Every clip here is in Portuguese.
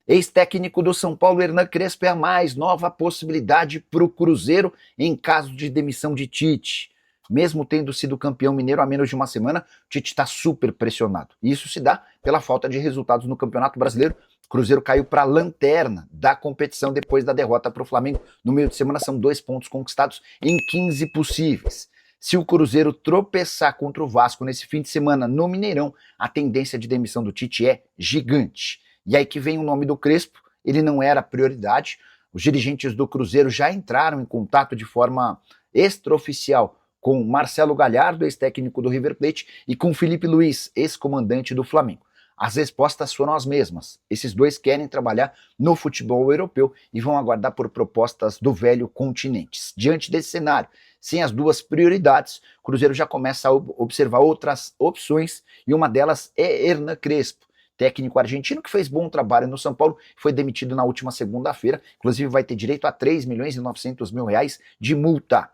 Ex-técnico do São Paulo, Hernan Crespo, é a mais nova possibilidade para o Cruzeiro em caso de demissão de Tite. Mesmo tendo sido campeão mineiro há menos de uma semana, o Tite está super pressionado. E isso se dá pela falta de resultados no Campeonato Brasileiro. O Cruzeiro caiu para a lanterna da competição depois da derrota para o Flamengo. No meio de semana são 2 pontos conquistados em 15 possíveis. Se o Cruzeiro tropeçar contra o Vasco nesse fim de semana no Mineirão, a tendência de demissão do Tite é gigante. E aí que vem o nome do Crespo, ele não era prioridade. Os dirigentes do Cruzeiro já entraram em contato de forma extraoficial com Marcelo Galhardo, ex-técnico do River Plate, e com Felipe Luiz, ex-comandante do Flamengo. As respostas foram as mesmas. Esses dois querem trabalhar no futebol europeu e vão aguardar por propostas do velho continente. Diante desse cenário, sem as duas prioridades, o Cruzeiro já começa a observar outras opções e uma delas é Hernan Crespo, técnico argentino que fez bom trabalho no São Paulo, foi demitido na última segunda-feira, inclusive vai ter direito a 3.900.000 reais de multa.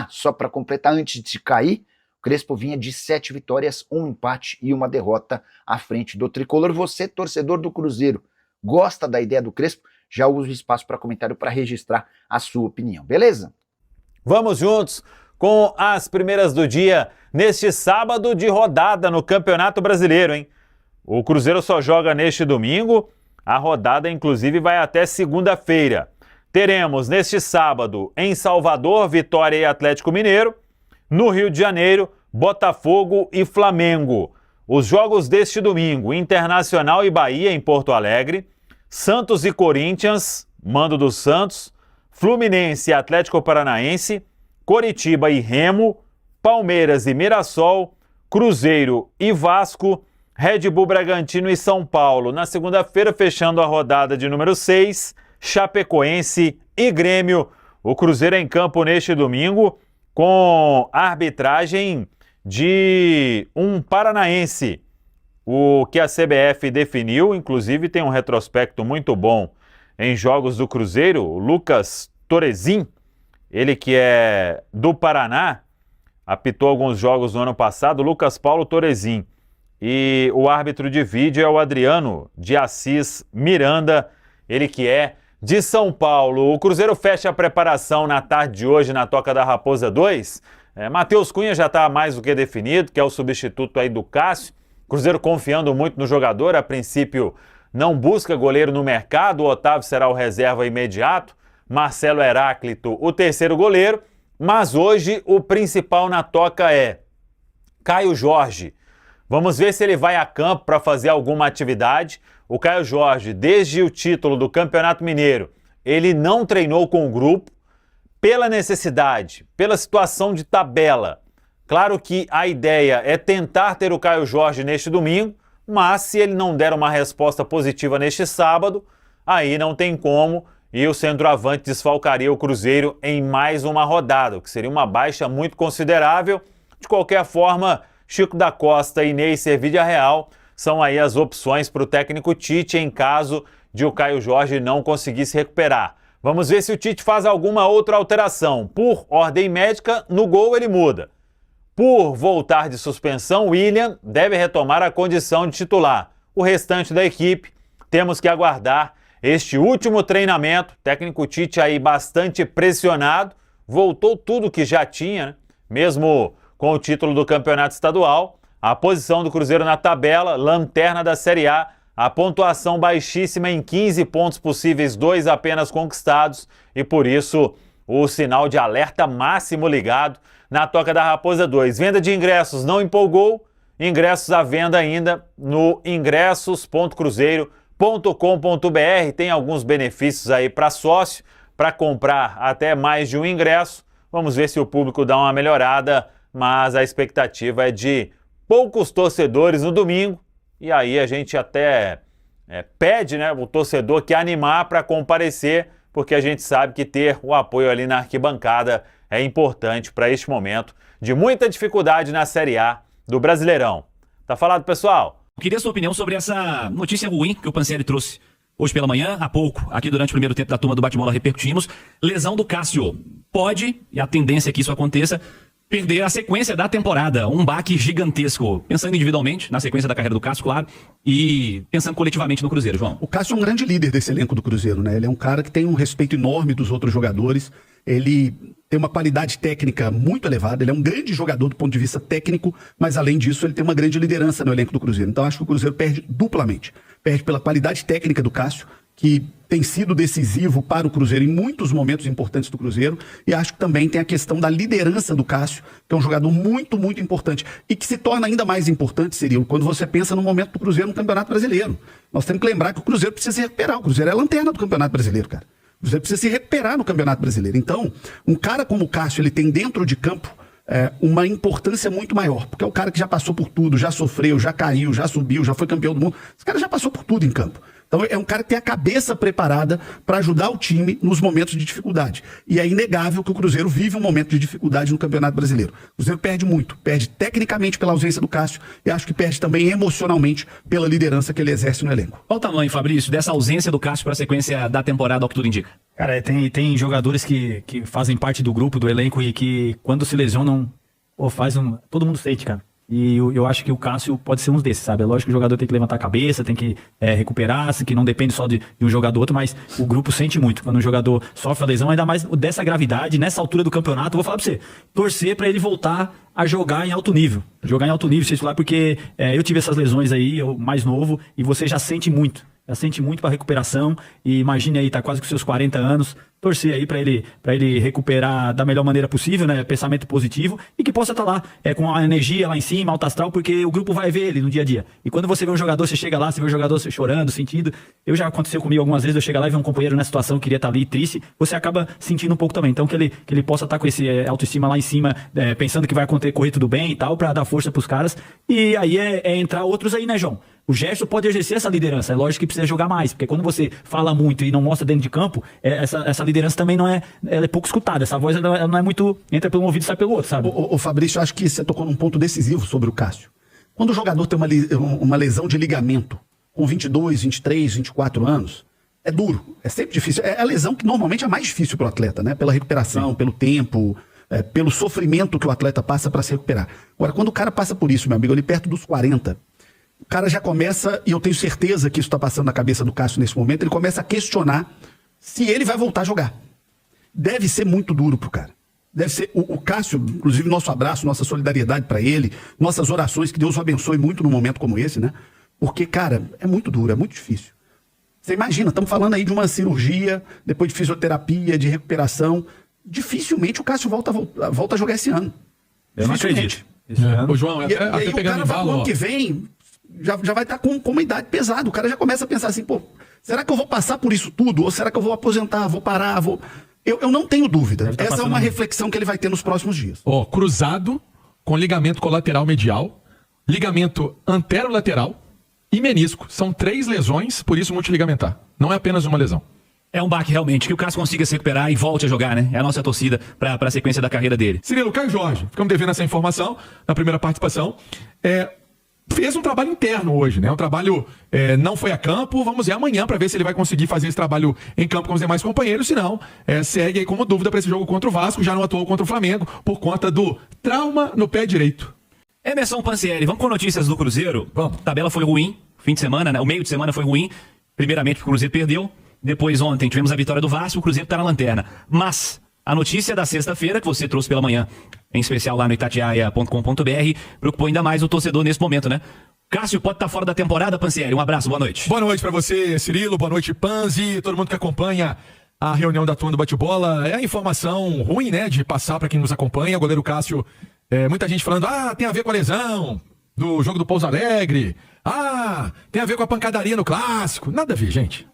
Só para completar, antes de cair, o Crespo vinha de 7 vitórias, 1 empate e 1 derrota à frente do tricolor. Você, torcedor do Cruzeiro, gosta da ideia do Crespo? Já usa o espaço para comentário para registrar a sua opinião, beleza? Vamos juntos com as primeiras do dia neste sábado de rodada no Campeonato Brasileiro, hein? O Cruzeiro só joga neste domingo, a rodada inclusive vai até segunda-feira. Teremos neste sábado em Salvador, Vitória e Atlético Mineiro. No Rio de Janeiro, Botafogo e Flamengo. Os jogos deste domingo, Internacional e Bahia em Porto Alegre, Santos e Corinthians, mando do Santos, Fluminense e Atlético Paranaense, Coritiba e Remo, Palmeiras e Mirassol, Cruzeiro e Vasco, Red Bull Bragantino e São Paulo. Na segunda-feira, fechando a rodada de número 6, Chapecoense e Grêmio. O Cruzeiro em campo neste domingo com a arbitragem de um paranaense. O que a CBF definiu, inclusive tem um retrospecto muito bom em jogos do Cruzeiro, o Lucas Torezin, ele que é do Paraná, apitou alguns jogos no ano passado, Lucas Paulo Torezin. E o árbitro de vídeo é o Adriano de Assis Miranda, ele que é de São Paulo. O Cruzeiro fecha a preparação na tarde de hoje na Toca da Raposa 2. Matheus Cunha já está mais do que definido, que é o substituto aí do Cássio. Cruzeiro confiando muito no jogador, a princípio não busca goleiro no mercado, o Otávio será o reserva imediato, Marcelo Heráclito o terceiro goleiro, mas hoje o principal na Toca é Caio Jorge. Vamos ver se ele vai a campo para fazer alguma atividade. O Caio Jorge, desde o título do Campeonato Mineiro, ele não treinou com o grupo pela necessidade, pela situação de tabela. Claro que a ideia é tentar ter o Caio Jorge neste domingo, mas se ele não der uma resposta positiva neste sábado, aí não tem como e o centroavante desfalcaria o Cruzeiro em mais uma rodada, o que seria uma baixa muito considerável. De qualquer forma, Chico da Costa e Ney Servídia Real são aí as opções para o técnico Tite em caso de o Caio Jorge não conseguir se recuperar. Vamos ver se o Tite faz alguma outra alteração. Por ordem médica, no gol ele muda. Por voltar de suspensão, William deve retomar a condição de titular. O restante da equipe, temos que aguardar este último treinamento. Técnico Tite aí bastante pressionado, voltou tudo que já tinha, né? Mesmo com o título do Campeonato Estadual. A posição do Cruzeiro na tabela, lanterna da Série A, a pontuação baixíssima em 15 pontos possíveis, 2 apenas conquistados, e por isso o sinal de alerta máximo ligado na Toca da Raposa 2. Venda de ingressos não empolgou, ingressos à venda ainda no ingressos.cruzeiro.com.br, tem alguns benefícios aí para sócio, para comprar até mais de um ingresso. Vamos ver se o público dá uma melhorada, mas a expectativa é de poucos torcedores no domingo, e aí a gente até pede, né, o torcedor que animar para comparecer, porque a gente sabe que ter o apoio ali na arquibancada é importante para este momento de muita dificuldade na Série A do Brasileirão. Tá falado, pessoal? Queria a sua opinião sobre essa notícia ruim que o Pansieri trouxe hoje pela manhã, há pouco, aqui durante o primeiro tempo da turma do Bate-Bola repercutimos. Lesão do Cássio. Pode, e a tendência é que isso aconteça, perder a sequência da temporada. Um baque gigantesco. Pensando individualmente, na sequência da carreira do Cássio, claro, e pensando coletivamente no Cruzeiro, João. O Cássio é um grande líder desse elenco do Cruzeiro, né? Ele é um cara que tem um respeito enorme dos outros jogadores. Ele tem uma qualidade técnica muito elevada. Ele é um grande jogador do ponto de vista técnico, mas além disso ele tem uma grande liderança no elenco do Cruzeiro. Então acho que o Cruzeiro perde duplamente. Perde pela qualidade técnica do Cássio, que tem sido decisivo para o Cruzeiro em muitos momentos importantes do Cruzeiro, e acho que também tem a questão da liderança do Cássio, que é um jogador muito, muito importante, e que se torna ainda mais importante, Cirilo, quando você pensa no momento do Cruzeiro no Campeonato Brasileiro. Nós temos que lembrar que o Cruzeiro precisa se recuperar, o Cruzeiro é a lanterna do Campeonato Brasileiro, cara. O Cruzeiro precisa se recuperar no Campeonato Brasileiro. Então, um cara como o Cássio, ele tem dentro de campo uma importância muito maior, porque é o cara que já passou por tudo, já sofreu, já caiu, já subiu, já foi campeão do mundo. Esse cara já passou por tudo em campo. Então é um cara que tem a cabeça preparada para ajudar o time nos momentos de dificuldade. E é inegável que o Cruzeiro vive um momento de dificuldade no Campeonato Brasileiro. O Cruzeiro perde muito, perde tecnicamente pela ausência do Cássio e acho que perde também emocionalmente pela liderança que ele exerce no elenco. Qual o tamanho, Fabrício, dessa ausência do Cássio para a sequência da temporada, ao que tudo indica? Cara, tem jogadores que fazem parte do grupo, do elenco e que quando se lesionam, todo mundo sente, cara. E eu acho que o Cássio pode ser um desses, sabe? É lógico que o jogador tem que levantar a cabeça, tem que recuperar, que não depende só de um jogador outro, mas o grupo sente muito. Quando um jogador sofre a lesão, ainda mais dessa gravidade, nessa altura do campeonato, eu vou falar pra você, torcer pra ele voltar a jogar em alto nível. Jogar em alto nível, sei lá, porque eu tive essas lesões aí, eu mais novo, e você já sente muito. Já sente muito pra recuperação, e imagine aí, tá quase com seus 40 anos, torcer aí pra ele recuperar da melhor maneira possível, né? Pensamento positivo, e que possa estar lá com a energia lá em cima, alto astral, porque o grupo vai ver ele no dia a dia. E quando você vê um jogador, você chega lá, você vê o jogador chorando, sentindo. Já aconteceu comigo algumas vezes, eu chegar lá e ver um companheiro nessa situação que queria estar ali triste, você acaba sentindo um pouco também. Então que ele possa estar com esse autoestima lá em cima, pensando que vai correr tudo bem e tal, pra dar força pros caras. E aí entrar outros aí, né, João? O Gerson pode exercer essa liderança, é lógico que precisa jogar mais, porque quando você fala muito e não mostra dentro de campo, essa liderança também ela é pouco escutada, essa voz ela não é muito, entra pelo um ouvido e sai pelo outro, sabe? O Fabrício, acho que você tocou num ponto decisivo sobre o Cássio. Quando o jogador tem uma lesão de ligamento com 22, 23, 24 anos, é duro, é sempre difícil. É a lesão que normalmente é mais difícil para o atleta, né? Pela recuperação, pelo tempo, pelo sofrimento que o atleta passa para se recuperar. Agora, quando o cara passa por isso, meu amigo, ali perto dos 40, o cara já começa, e eu tenho certeza que isso está passando na cabeça do Cássio nesse momento, ele começa a questionar se ele vai voltar a jogar. Deve ser muito duro pro cara. Deve ser o Cássio, inclusive nosso abraço, nossa solidariedade para ele, nossas orações, que Deus o abençoe muito num momento como esse, né? Porque, cara, é muito duro, é muito difícil. Você imagina, estamos falando aí de uma cirurgia, depois de fisioterapia, de recuperação. Dificilmente o Cássio volta a jogar esse ano. Eu não acredito. Ô, João, Aí o cara vai, ano que vem, já vai estar com uma idade pesada. O cara já começa a pensar assim, pô, será que eu vou passar por isso tudo? Ou será que eu vou aposentar, vou parar, vou... Eu não tenho dúvida. Essa é uma reflexão que ele vai ter nos próximos dias. Ó, cruzado com ligamento colateral medial, ligamento anterolateral e menisco. São 3 lesões, por isso multiligamentar. Não é apenas uma lesão. É um baque realmente, que o Cássio consiga se recuperar e volte a jogar, né? É a nossa torcida para a sequência da carreira dele. Cirilo, Caio Jorge, ficamos devendo essa informação na primeira participação. Fez um trabalho interno hoje, né? Um trabalho não foi a campo. Vamos ver amanhã para ver se ele vai conseguir fazer esse trabalho em campo com os demais companheiros. Se não, segue aí como dúvida para esse jogo contra o Vasco. Já não atuou contra o Flamengo por conta do trauma no pé direito. Emerson Pansieri, vamos com notícias do Cruzeiro? Vamos. A tabela foi ruim, fim de semana, né? O meio de semana foi ruim. Primeiramente, o Cruzeiro perdeu. Depois, ontem, tivemos a vitória do Vasco. O Cruzeiro está na lanterna. Mas a notícia da sexta-feira, que você trouxe pela manhã, em especial lá no itatiaia.com.br, preocupou ainda mais o torcedor nesse momento, né? Cássio pode estar fora da temporada, Pansieri. Um abraço, boa noite. Boa noite para você, Cirilo. Boa noite, Panzi. Todo mundo que acompanha a reunião da turma do bate-bola. É a informação ruim, né, de passar para quem nos acompanha. O goleiro Cássio, muita gente falando, tem a ver com a lesão do jogo do Pouso Alegre. Tem a ver com a pancadaria no clássico. Nada a ver, gente.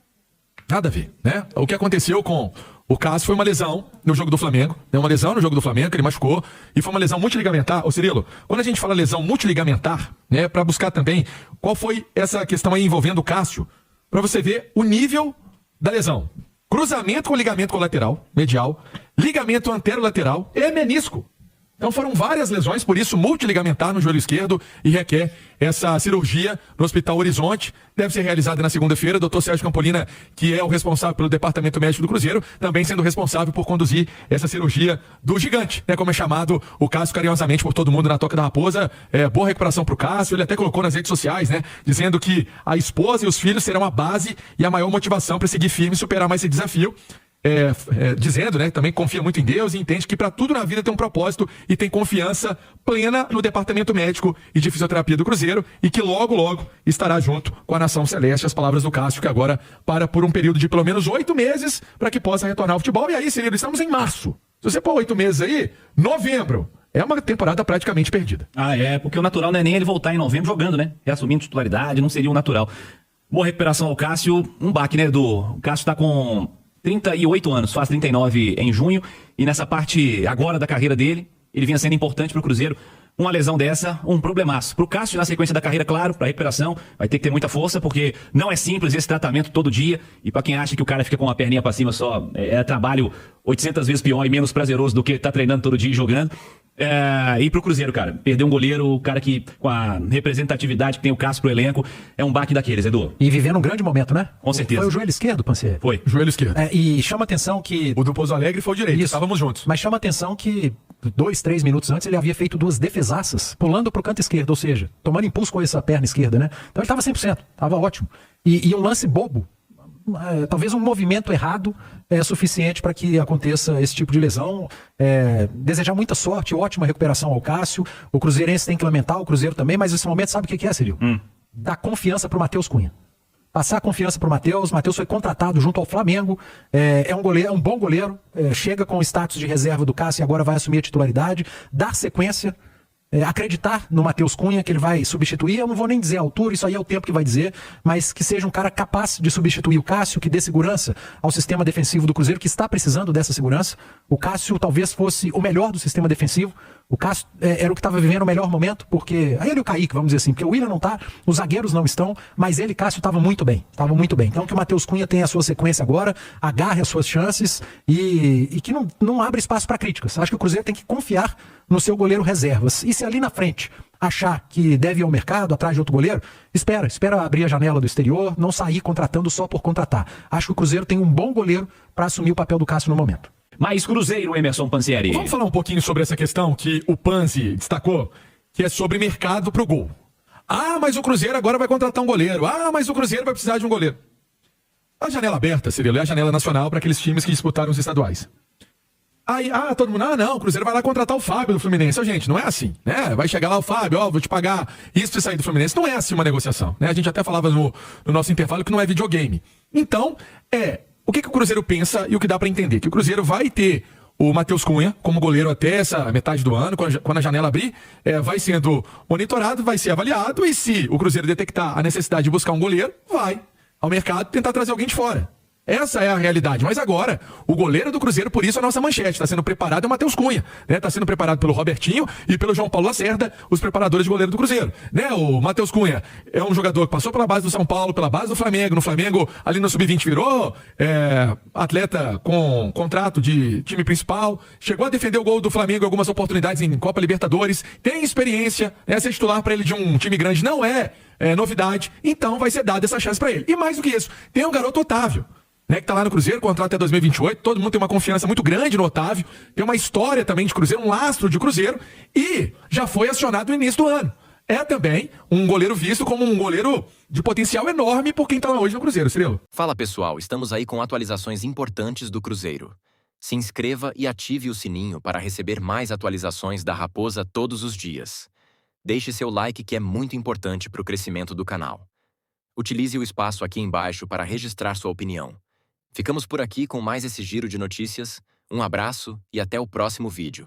Nada a ver, né? O que aconteceu com o Cássio foi uma lesão no jogo do Flamengo. Uma lesão no jogo do Flamengo, que ele machucou. E foi uma lesão multiligamentar. Ô, Cirilo, quando a gente fala lesão multiligamentar, né, para buscar também qual foi essa questão aí envolvendo o Cássio, para você ver o nível da lesão. Cruzamento com ligamento colateral, medial, ligamento anterolateral e menisco. Então foram várias lesões, por isso multiligamentar no joelho esquerdo e requer essa cirurgia no Hospital Horizonte. Deve ser realizada na segunda-feira. Dr. Sérgio Campolina, que é o responsável pelo departamento médico do Cruzeiro, também sendo responsável por conduzir essa cirurgia do gigante, né? Como é chamado o Cássio carinhosamente por todo mundo na Toca da Raposa. Boa recuperação pro Cássio. Ele até colocou nas redes sociais, né? Dizendo que a esposa e os filhos serão a base e a maior motivação para seguir firme e superar mais esse desafio. Dizendo, né, também confia muito em Deus e entende que para tudo na vida tem um propósito e tem confiança plena no departamento médico e de fisioterapia do Cruzeiro e que logo, logo estará junto com a Nação Celeste. As palavras do Cássio, que agora para por um período de pelo menos 8 meses para que possa retornar ao futebol. E aí, Cirilo, estamos em março. Se você pôr 8 meses aí, novembro é uma temporada praticamente perdida. Porque o natural não é nem ele voltar em novembro jogando, né? Reassumindo titularidade, não seria o natural. Boa recuperação ao Cássio, um baque, né, Edu? O Cássio tá com 38 anos, faz 39 em junho, e nessa parte agora da carreira dele, ele vinha sendo importante pro Cruzeiro. Uma lesão dessa, um problemaço. Pro Cássio, na sequência da carreira, claro, pra recuperação, vai ter que ter muita força, porque não é simples esse tratamento todo dia, e pra quem acha que o cara fica com a perninha pra cima só, é trabalho 800 vezes pior e menos prazeroso do que tá treinando todo dia e jogando. E pro Cruzeiro, cara, perder um goleiro, o cara que, com a representatividade que tem o Cássio pro elenco, é um baque daqueles, Edu. E vivendo um grande momento, né? Com certeza. Foi o joelho esquerdo, Pancer? Foi. Joelho esquerdo. E chama atenção que... O do Pouso Alegre foi o direito, estávamos juntos. Mas chama atenção que 2, 3 minutos antes ele havia feito 2 defesaças, pulando pro canto esquerdo, ou seja, tomando impulso com essa perna esquerda, né? Então ele tava 100%, tava ótimo. E um lance bobo, talvez um movimento errado é suficiente para que aconteça esse tipo de lesão. Desejar muita sorte, ótima recuperação ao Cássio. O cruzeirense tem que lamentar, o Cruzeiro também, mas esse momento sabe o que é, Cirilo? Dar confiança pro Matheus Cunha. Passar a confiança pro Matheus. Matheus foi contratado junto ao Flamengo, é um goleiro, é um bom goleiro, chega com o status de reserva do Cássio e agora vai assumir a titularidade, dar sequência, acreditar no Matheus Cunha, que ele vai substituir. Eu não vou nem dizer a altura, isso aí é o tempo que vai dizer, mas que seja um cara capaz de substituir o Cássio, que dê segurança ao sistema defensivo do Cruzeiro, que está precisando dessa segurança. O Cássio talvez fosse o melhor do sistema defensivo. O Cássio era o que estava vivendo o melhor momento, porque... Aí ele e o Kaique, vamos dizer assim, porque o Willian não tá, os zagueiros não estão, mas ele, Cássio, estava muito bem. Estava muito bem. Então que o Matheus Cunha tenha a sua sequência agora, agarre as suas chances e que não abra espaço para críticas. Acho que o Cruzeiro tem que confiar no seu goleiro reservas. E se ali na frente achar que deve ir ao mercado, atrás de outro goleiro, espera abrir a janela do exterior, não sair contratando só por contratar. Acho que o Cruzeiro tem um bom goleiro para assumir o papel do Cássio no momento. Mais Cruzeiro, Emerson Pansieri. Vamos falar um pouquinho sobre essa questão que o Panzi destacou, que é sobre mercado pro gol. Mas o Cruzeiro agora vai contratar um goleiro. Mas o Cruzeiro vai precisar de um goleiro. A janela aberta, Cirilo, é a janela nacional para aqueles times que disputaram os estaduais. Todo mundo, não, o Cruzeiro vai lá contratar o Fábio do Fluminense. Gente, não é assim, né? Vai chegar lá o Fábio, vou te pagar isso pra sair do Fluminense. Não é assim uma negociação, né? A gente até falava no nosso intervalo que não é videogame. Então, o que o Cruzeiro pensa e o que dá pra entender? Que o Cruzeiro vai ter o Matheus Cunha como goleiro até essa metade do ano, quando a janela abrir, vai sendo monitorado, vai ser avaliado, e se o Cruzeiro detectar a necessidade de buscar um goleiro, vai ao mercado tentar trazer alguém de fora. Essa é a realidade. Mas agora, o goleiro do Cruzeiro, por isso a nossa manchete, está sendo preparado é o Matheus Cunha, né? Está sendo preparado pelo Robertinho e pelo João Paulo Lacerda, os preparadores de goleiro do Cruzeiro, né? O Matheus Cunha é um jogador que passou pela base do São Paulo, pela base do Flamengo. No Flamengo, ali no Sub-20 virou atleta com contrato de time principal, chegou a defender o gol do Flamengo em algumas oportunidades em Copa Libertadores, tem experiência, né? Ser titular para ele de um time grande não é novidade, então vai ser dada essa chance para ele. E mais do que isso, tem o garoto Otávio, né, que tá lá no Cruzeiro, contrato até 2028, todo mundo tem uma confiança muito grande no Otávio, tem uma história também de Cruzeiro, um lastro de Cruzeiro, e já foi acionado no início do ano. É também um goleiro visto como um goleiro de potencial enorme por quem tá lá hoje no Cruzeiro, Cirilo. Fala pessoal, estamos aí com atualizações importantes do Cruzeiro. Se inscreva e ative o sininho para receber mais atualizações da Raposa todos os dias. Deixe seu like, que é muito importante para o crescimento do canal. Utilize o espaço aqui embaixo para registrar sua opinião. Ficamos por aqui com mais esse giro de notícias. Um abraço e até o próximo vídeo.